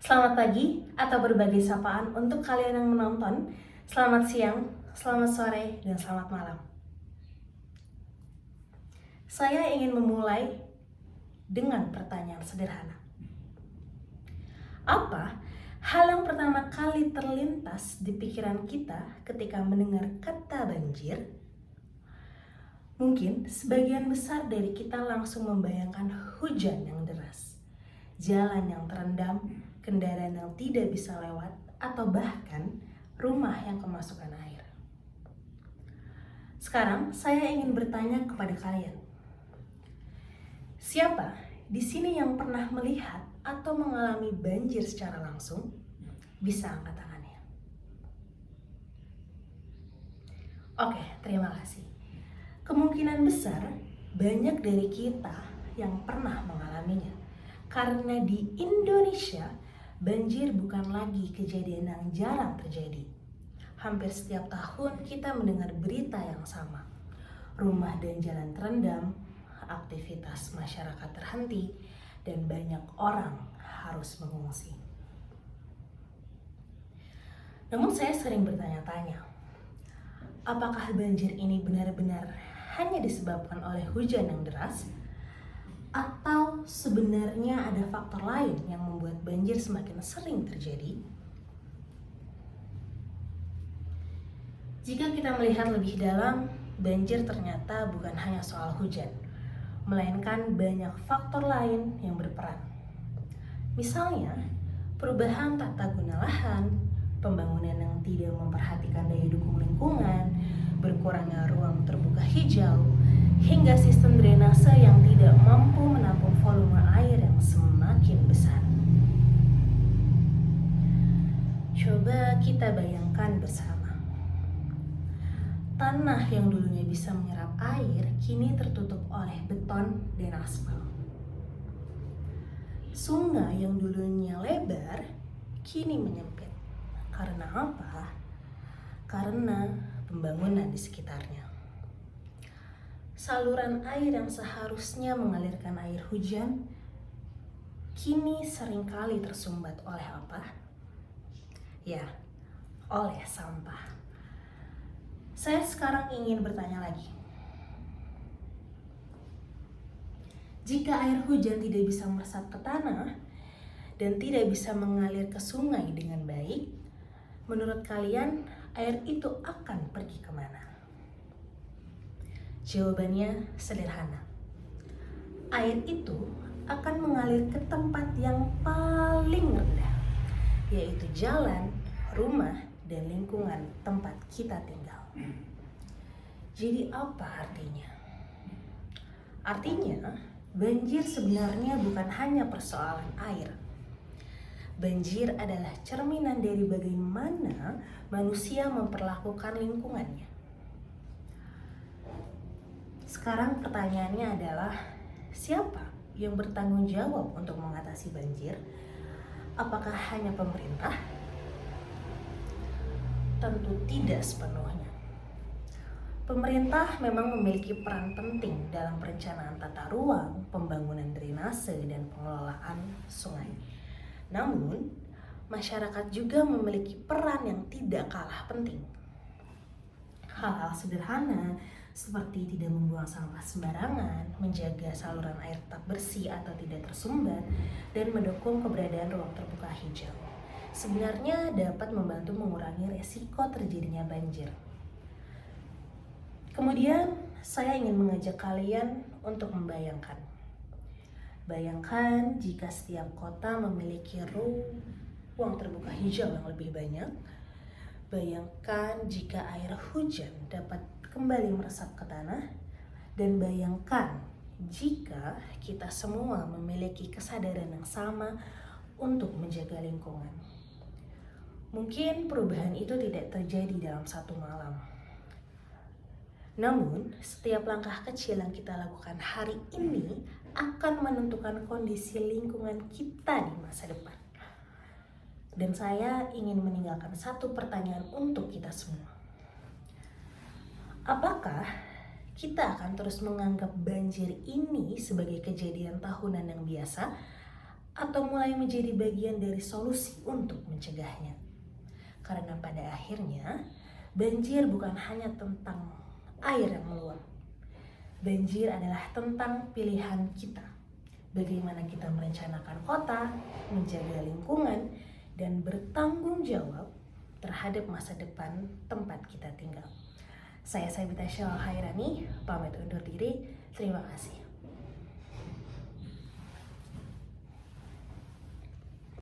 Selamat pagi atau berbagai sapaan untuk kalian yang menonton. Selamat siang, selamat sore, dan selamat malam. Saya ingin memulai dengan pertanyaan sederhana. Apa hal yang pertama kali terlintas di pikiran kita ketika mendengar kata banjir? Mungkin sebagian besar dari kita langsung membayangkan hujan yang deras, jalan yang terendam, kendaraan yang tidak bisa lewat, atau bahkan rumah yang kemasukan air. Sekarang saya ingin bertanya kepada kalian. Siapa di sini yang pernah melihat atau mengalami banjir secara langsung? Bisa angkat tangannya. Oke, terima kasih. Kemungkinan besar banyak dari kita yang pernah mengalaminya. Karena di Indonesia, banjir bukan lagi kejadian yang jarang terjadi. Hampir setiap tahun kita mendengar berita yang sama. Rumah dan jalan terendam, aktivitas masyarakat terhenti, dan banyak orang harus mengungsi. Namun saya sering bertanya-tanya, apakah banjir ini benar-benar hanya disebabkan oleh hujan yang deras? Atau sebenarnya ada faktor lain yang membuat banjir semakin sering terjadi? Jika kita melihat lebih dalam, banjir ternyata bukan hanya soal hujan, melainkan banyak faktor lain yang berperan. Misalnya, perubahan tata guna lahan, pembangunan yang tidak memperhatikan daya dukung lingkungan, berkurangnya ruang terbuka hijau, hingga sistem drainase yang tidak mampu menampung volume air yang semakin besar. Coba kita bayangkan bersama. Tanah yang dulunya bisa menyerap air kini tertutup oleh beton dan aspal. Sungai yang dulunya lebar kini menyempit. Karena apa? Karena pembangunan di sekitarnya. Saluran air yang seharusnya mengalirkan air hujan kini seringkali tersumbat oleh apa? Ya, oleh sampah. Saya sekarang ingin bertanya lagi. Jika air hujan tidak bisa meresap ke tanah dan tidak bisa mengalir ke sungai dengan baik, menurut kalian air itu akan pergi kemana? Jawabannya sederhana. Air itu akan mengalir ke tempat yang paling rendah, yaitu jalan, rumah, dan lingkungan tempat kita tinggal. Jadi apa artinya? Artinya, banjir sebenarnya bukan hanya persoalan air. Banjir adalah cerminan dari bagaimana manusia memperlakukan lingkungannya. Sekarang pertanyaannya adalah, siapa yang bertanggung jawab untuk mengatasi banjir? Apakah hanya pemerintah? Tentu tidak sepenuhnya. Pemerintah memang memiliki peran penting dalam perencanaan tata ruang, pembangunan drainase, dan pengelolaan sungai. Namun, masyarakat juga memiliki peran yang tidak kalah penting. Hal-hal sederhana seperti tidak membuang sampah sembarangan, menjaga saluran air tetap bersih atau tidak tersumbat, dan mendukung keberadaan ruang terbuka hijau sebenarnya dapat membantu mengurangi resiko terjadinya banjir. Kemudian, saya ingin mengajak kalian untuk membayangkan. Bayangkan jika setiap kota memiliki ruang terbuka hijau yang lebih banyak. Bayangkan jika air hujan dapat kembali meresap ke tanah. Dan bayangkan jika kita semua memiliki kesadaran yang sama untuk menjaga lingkungan. Mungkin perubahan itu tidak terjadi dalam satu malam. Namun, setiap langkah kecil yang kita lakukan hari ini akan menentukan kondisi lingkungan kita di masa depan. Dan saya ingin meninggalkan satu pertanyaan untuk kita semua. Apakah kita akan terus menganggap banjir ini sebagai kejadian tahunan yang biasa? atau mulai menjadi bagian dari solusi untuk mencegahnya. Karena pada akhirnya, banjir bukan hanya tentang air yang meluap. Banjir adalah tentang pilihan kita. Bagaimana kita merencanakan kota, menjaga lingkungan, dan bertanggung jawab terhadap masa depan tempat kita tinggal. Saya Sabita Syal Hairani, pamit undur diri. Terima kasih.